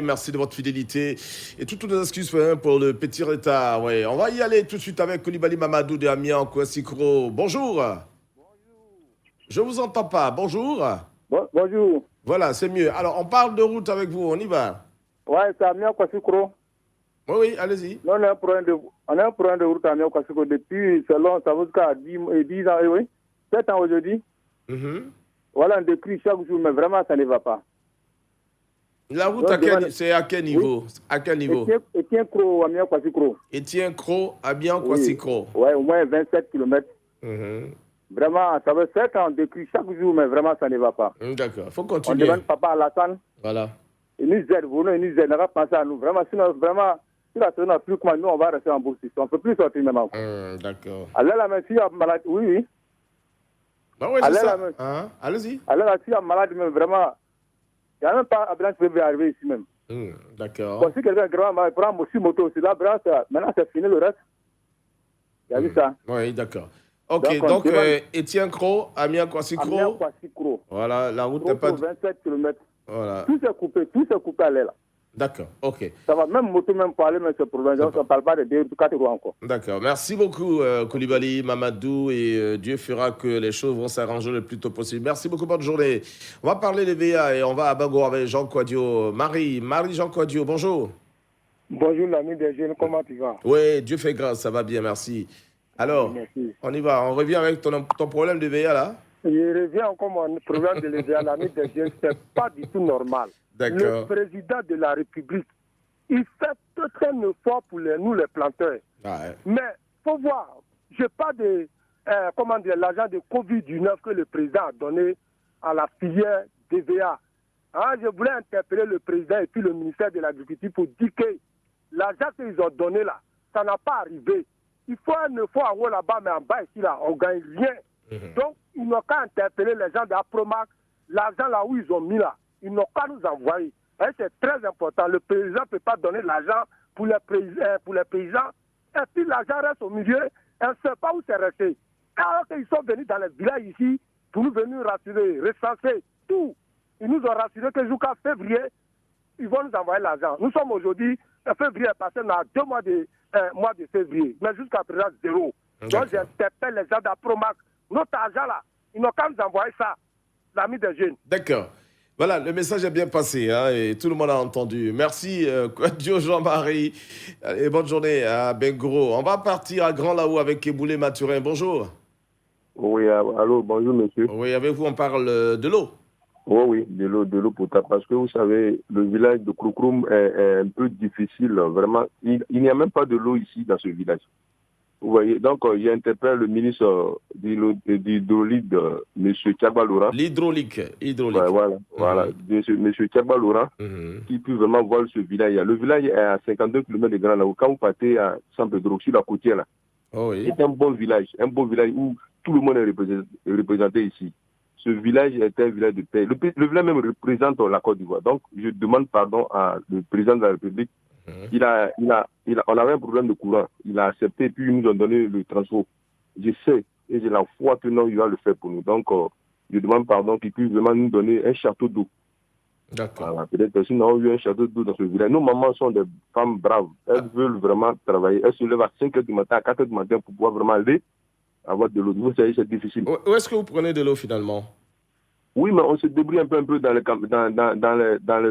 Merci de votre fidélité et toutes nos excuses pour le petit retard. Ouais, on va y aller tout de suite avec Koulibaly Mamadou de Amiens Kouassikro. Bonjour. Je vous entends pas. Bonjour. Bonjour. Voilà, c'est mieux. Alors, on parle de route avec vous. On y va. Ouais, c'est Amiens Kouassikro. Oui, allez-y. On a un problème de route à Amiens Kouassikro depuis, selon, ça veut dire 10 ans, oui. 7 ans aujourd'hui. Mhm. Voilà, on décrit chaque jour, mais vraiment, ça ne va pas. La route, c'est à quel niveau? Oui. À quel niveau? Étienne Cro, Amiens Kouassikro. Étienne Cro, Amiens Oui. Kouassikro. Ouais, au moins 27 km. Mhm. Vraiment, ça veut 7 ans, on décrit chaque jour, mais vraiment, ça ne va pas. D'accord, faut On continuer. demande Papa Alassane. Voilà. Il nous aide, il nous aide, on va penser à nous. Vraiment, sinon, vraiment, si la saison n'a plus comment nous, on va rester en bourse. On ne peut plus sortir même encore. D'accord. Allez, la main, si il y a malade, oui. Bah oui, c'est Allez, ça. la main. Hein? Allez-y. Alors là, s'il y a malade, même vraiment, il n'y a même pas ambulance qui peut arriver ici même. D'accord. Bon, si quelqu'un est grand malade, prend aussi moto aussi, là, maintenant c'est fini le reste. Il y a vu ça. Oui, d'accord. Ok, Donc, donc Étienne Cro, Amiens Kouassikro. Amiens Kouassikro. Voilà, la route n'est pas... 27 km. Voilà. Tout s'est coupé à l'aile là. D'accord, ok. Ça va, même moto, même pour aller, mais c'est pour donc, on ne parle pas de 2 ou 4 roues encore. D'accord. Merci beaucoup, Koulibaly Mamadou, et Dieu fera que les choses vont s'arranger le plus tôt possible. Merci beaucoup, bonne journée. On va parler des VA et on va à Bango avec Jean Kouadio. Marie-Jean Kouadio, bonjour. Bonjour l'ami des jeunes, comment tu vas? Oui, Dieu fait grâce, ça va bien, merci. Alors, merci. On y va, on revient avec ton problème de VA là. Je reviens encore mon problème de l'EVA, l'ami des jeunes, c'est pas du tout normal. Le président de la République, il fait tout un effort pour nous les planteurs. Ah ouais. Mais il faut voir, je parle de l'argent de Covid-19 que le président a donné à la filière DVA. Je voulais interpeller le président et puis le ministère de l'Agriculture pour dire que l'argent qu'ils ont donné là, ça n'a pas arrivé. Il faut un effort en haut là-bas, mais en bas ici, là, on ne gagne rien. Donc, ils n'ont qu'à interpeller les gens d'Apromac, l'argent là où ils ont mis là, ils n'ont qu'à nous envoyer. Et c'est très important. Le président ne peut pas donner l'argent pour les paysans. Et puis l'argent reste au milieu, on ne sait pas où c'est resté. Alors qu'ils sont venus dans les villages ici pour nous venir rassurer, recenser tout. Ils nous ont rassuré que jusqu'à février, ils vont nous envoyer l'argent. Nous sommes aujourd'hui, février est passé, on a 2 mois de février, mais jusqu'à présent, 0. Donc j'interpelle les gens d'Apromac. Notre argent là, ils n'ont qu'à nous envoyer ça, l'ami des jeunes. D'accord. Voilà, le message est bien passé et tout le monde a entendu. Merci, Kouadio Jean-Marie. Et bonne journée à Bengro. On va partir à Grand Lao avec Eboulé Mathurin. Bonjour. Oui, allô, bonjour monsieur. Oui, avec vous, on parle de l'eau. Oui, de l'eau potable. Parce que vous savez, le village de Kroukroum est un peu difficile, vraiment. Il n'y a même pas de l'eau ici dans ce village. Vous voyez, donc j'interpelle le ministre d'hydraulique, M. Thiagba Laurent. L'hydraulique. Voilà. M. Thiagba Laurent, qui peut vraiment voir ce village. Le village est à 52 km de Grand Lao. Quand vous partez à San Pedro, sur la côtière, là, c'est un bon village où tout le monde est représenté ici. Ce village est un village de paix. Le village même représente la Côte d'Ivoire. Donc, je demande pardon à le président de la République. On avait un problème de courant. Il a accepté, puis ils nous ont donné le transport. Je sais, et j'ai la foi que non, il va le faire pour nous. Donc, je demande pardon qu'il puisse vraiment nous donner un château d'eau. D'accord. Voilà, peut-être que si nous avons eu un château d'eau dans ce village. Nos mamans sont des femmes braves. Elles veulent vraiment travailler. Elles se lèvent à 5h du matin, à 4h du matin pour pouvoir vraiment aller avoir de l'eau. Vous savez, c'est difficile. Où est-ce que vous prenez de l'eau finalement? Oui, mais on se débrouille un peu dans le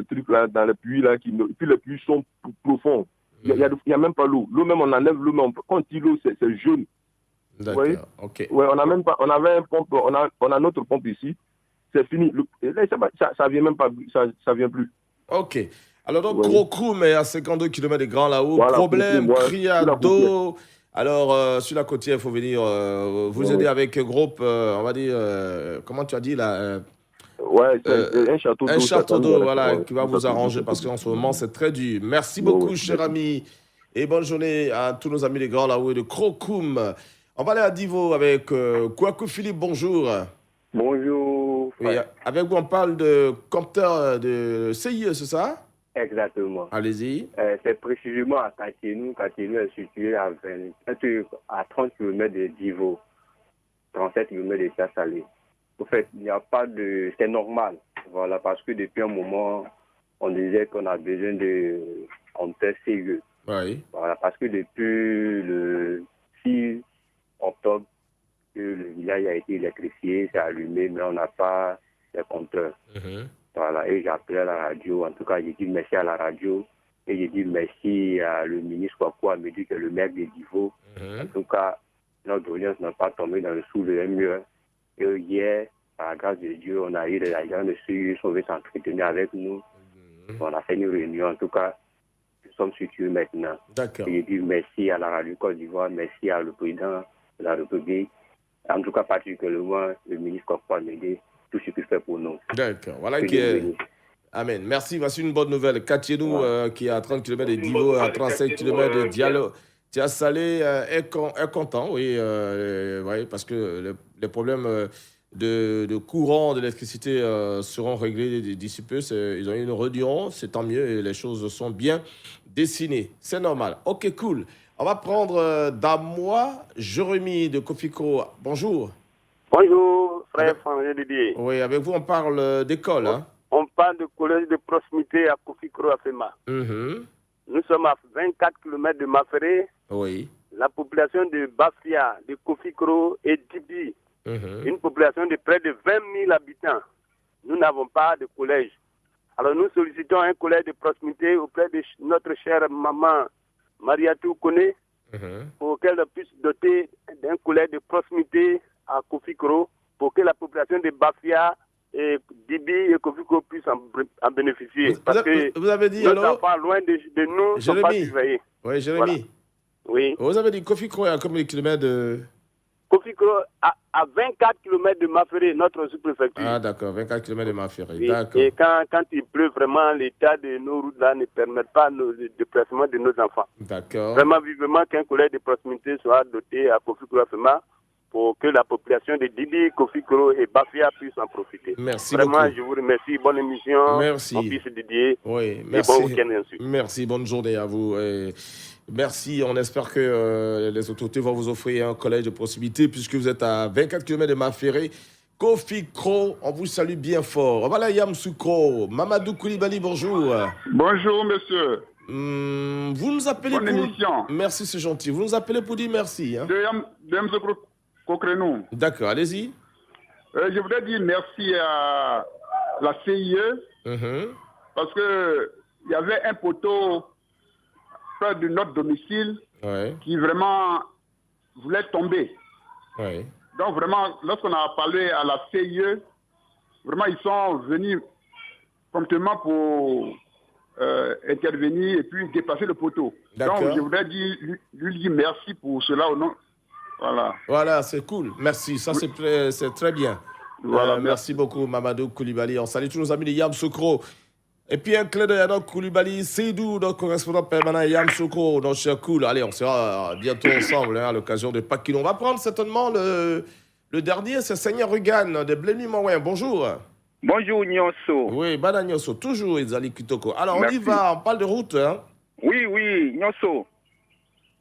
truc là, dans les puits là, puis les puits sont profonds. Il y a même pas l'eau. L'eau même, on enlève l'eau, mais quand il l'eau, c'est jaune. D'accord, oui. ok. Ouais, on a même pas, on avait un pompe, on a notre pompe ici. C'est fini. Ça vient même pas, ça vient plus. Ok. Alors donc, Kroukroum est à 52 km de Grand Lao. Voilà, problème, criade d'eau. Alors, sur la côtière, il faut venir vous aider avec un groupe, on va dire, comment tu as dit là un château d'eau. Un château d'eau, voilà, qui va vous arranger parce qu'en ce moment, c'est très dur. Merci beaucoup, cher ami. Et bonne journée à tous nos amis de Grand Lao et de Kroukroum. On va aller à Divo avec Kouakou Philippe, bonjour. Bonjour. Oui, avec vous, on parle de compteur de CIE, c'est ça? Exactement. Allez-y. C'est précisément à Katinou. Katinou est situé à 30 km de Divo, 37 km de Chassalé. En fait, il n'y a pas de... C'est normal. Voilà, parce que depuis un moment, on disait qu'on a besoin de compteurs CE. Oui. Voilà, parce que depuis le 6 octobre, que le village a été électrifié, c'est allumé, mais on n'a pas de compteurs. Voilà, et j'ai appelé à la radio. En tout cas, j'ai dit merci à la radio. Et j'ai dit merci à le ministre Kwaku Amedi, qui est le maire de Divo. En tout cas, notre audience n'a pas tombé dans le sous le mur. Et hier, par la grâce de Dieu, on a eu les agents de sécurité qui sont s'entretenir avec nous. On a fait une réunion. En tout cas, nous sommes sûrs maintenant. D'accord. Et j'ai dit merci à la radio Côte d'Ivoire, merci à le président de la République. En tout cas, particulièrement le ministre Kwaku Amedi, tout ce qu'il fait pour nous. D'accord. Voilà qui est. Amen. Merci. Voici une bonne nouvelle. Katiedou, qui est à 30 km de Divo, à 35 km de Diallo, Tia Salé, est content, oui, parce que les problèmes de courant d'électricité seront réglés d'ici peu. Ils ont eu une réunion, c'est tant mieux, et les choses sont bien dessinées. C'est normal. Ok, cool. On va prendre Damois Jérémy de Kofiko. Bonjour. Bonjour, frère François Didier. Oui, avec vous, on parle d'école, hein? On parle de collège de proximité à Kofiko à Fema. Nous sommes à 24 km de Maféré. Oui. La population de Bafia, de Kofiko et d'Ibi, une population de près de 20 000 habitants. Nous n'avons pas de collège. Alors nous sollicitons un collège de proximité auprès de notre chère maman Mariatou Kone, pour qu'elle puisse doter d'un collège de proximité à Kofiko, pour que la population de Bafia et Dibi et Kofiko puissent en bénéficier. Vous avez dit, nos enfants loin de nous ne sont pas surveillés. Oui, Jérémy. Voilà. Oui. Vous avez dit Kofiko est à combien de kilomètres de... Kofiko à 24 km de Maféré, notre sous-préfecture. Ah d'accord, 24 km de Maféré, oui. D'accord. Et quand il pleut, vraiment, l'état de nos routes là ne permet pas le déplacement de nos enfants. D'accord. Vraiment vivement qu'un collège de proximité soit doté à Kofiko Afema pour que la population de Didi, Kofiko et Bafia puisse en profiter. Merci vraiment, beaucoup. Je vous remercie. Bonne émission. Merci. Mon fils Didier. Oui, merci. Et bon week-end, bien sûr. Merci, bonne journée à vous. Et merci, on espère que les autorités vont vous offrir un collège de proximité puisque vous êtes à 24 km de Maféré. Kofiko, on vous salue bien fort. Voilà Yamsoukro. Mamadou Koulibaly, bonjour. Bonjour, monsieur. Vous nous appelez Bonne émission. Merci, c'est gentil. Vous nous appelez pour dire merci. Hein? De Yamsoukro Kokrenou. D'accord, allez-y. Je voudrais dire merci à la CIE parce qu'il y avait un poteau près de notre domicile qui vraiment voulait tomber. Ouais. Donc vraiment, lorsqu'on a parlé à la CIE, vraiment ils sont venus promptement pour intervenir et puis dépasser le poteau. Donc je voudrais lui dire merci pour cela au nom. Voilà, c'est cool. Merci, ça c'est très bien. Voilà, merci beaucoup Mamadou Koulibaly. On salue tous nos amis de Yamsoukro. Et puis un clin d'œil à notre Koulibaly, Seydou, notre correspondant permanent Yamsoukro, notre cher cool. Allez, on sera bientôt ensemble à l'occasion de Pâques. On va prendre certainement le dernier, c'est Seigneur Rugan de Blémy Morin. Bonjour. Bonjour Nyonso. Oui, Bana Nyonso, toujours Izali Kitoko. Alors merci. On y va, on parle de route. Hein? Oui, Nyonso.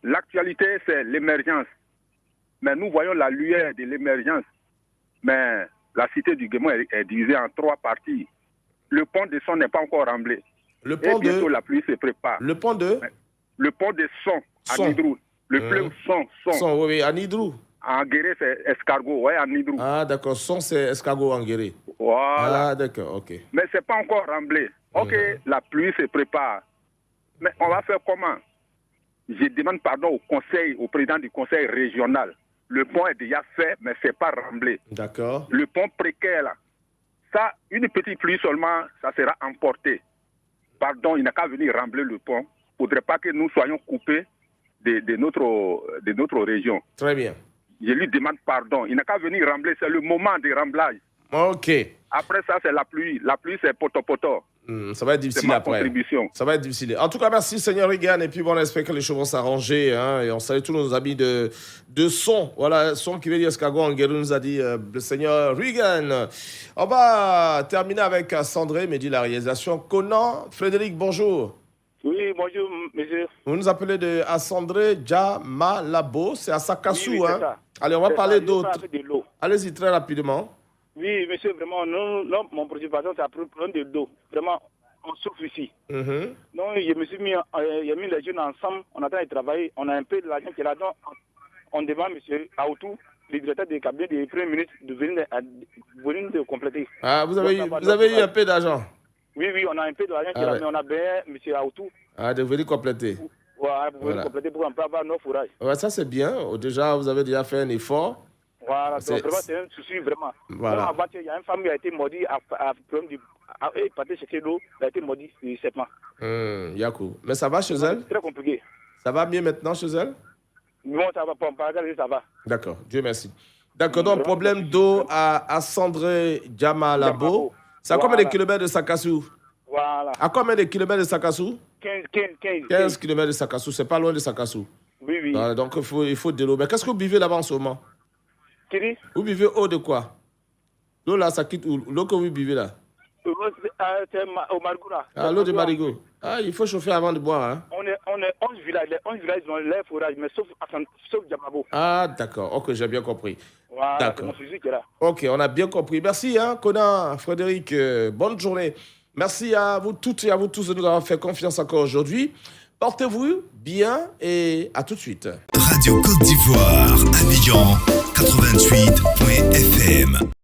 L'actualité, c'est l'émergence. Mais nous voyons la lueur de l'émergence. Mais la cité du Guémon est divisée en 3 parties. Le pont de Son n'est pas encore remblé. Le pont et bientôt, la pluie se prépare. Le pont de Le pont de Son, à Nidrou. Le fleuve Son. Oui, à Nidrou. En Guéré, c'est escargot, à Nidrou. Ah, d'accord. Son, c'est escargot en Guéré. Voilà. Ah, d'accord, ok. Mais ce n'est pas encore remblé. Ok, la pluie se prépare. Mais on va faire comment? Je demande pardon au président du conseil régional. Le pont est déjà fait, mais ce n'est pas remblé. D'accord. Le pont précaire, là, ça, une petite pluie seulement, ça sera emporté. Pardon, il n'a qu'à venir rembler le pont. Il ne faudrait pas que nous soyons coupés de notre région. Très bien. Je lui demande pardon. Il n'a qu'à venir rembler. C'est le moment de remblage. Ok. Après ça, c'est la pluie. La pluie, c'est poto-poto. Ça va être difficile après. Contribution. Ça va être difficile. En tout cas, merci, Seigneur Regan. Et puis, bon, on espère que les choses vont s'arranger. Hein, et on salue tous nos amis de son. Voilà, son qui veut dire escargot en guérou nous a dit le Seigneur Regan. On va terminer avec Sandré, mais dit la réalisation. Conan, Frédéric, bonjour. Oui, bonjour, monsieur. Vous nous appelez de Assandré Djamalabo. C'est à Sakassou. Oui, hein. ça. Allez, on va parler d'autres. De allez-y, très rapidement. Oui, monsieur, vraiment, mon préoccupation, c'est à prendre de l'eau. Vraiment, on souffre ici. Donc, je me suis mis, j'ai mis les jeunes ensemble, on attend de travailler, on a un peu de l'argent qui est là-dedans. On demande M. Aoutou, le directeur des cabinets du Premier ministre, de venir de compléter. Ah, vous avez eu un peu d'argent? Oui, on a un peu d'argent qui est là, mais on a besoin M. Aoutou. De venir compléter. Voilà, pour venir compléter pour qu'on peut avoir nos fourrages. Ouais, ça c'est bien. Déjà, vous avez déjà fait un effort. Voilà, donc vraiment, c'est un souci, vraiment. Voilà. Avant, il y a une femme qui a été maudite à problème du. Elle partait chercher l'eau, elle a été maudite du serpent. Yakou. Mais ça va chez elle? C'est très compliqué. Ça va mieux maintenant chez elle? Non, ça va pas. Ça va. D'accord, Dieu merci. D'accord, donc problème d'eau à Sandré Djamalabo. C'est à combien de kilomètres de Sakassou? Voilà. À combien de kilomètres de Sakassou? 15 kilomètres de Sakassou, c'est pas loin de Sakassou. Oui. Voilà, donc il faut de l'eau. Mais qu'est-ce que vous buvez là-bas en ce moment? Vous buvez eau de quoi? L'eau là, ça quitte où? L'eau que vous buvez là? C'est au Marigou là. L'eau de Marigou. Il faut chauffer avant de boire. Hein? On est 11 villages. Les 11 villages ont leur forage, mais sauf Djamabo. D'accord. Ok, j'ai bien compris. Voilà, d'accord. C'est mon fusil qui est là. Ok, on a bien compris. Merci, Conan, Frédéric. Bonne journée. Merci à vous toutes et à vous tous de nous avoir fait confiance encore aujourd'hui. Portez-vous bien et à tout de suite. Radio Côte d'Ivoire, Abidjan, 88.fm.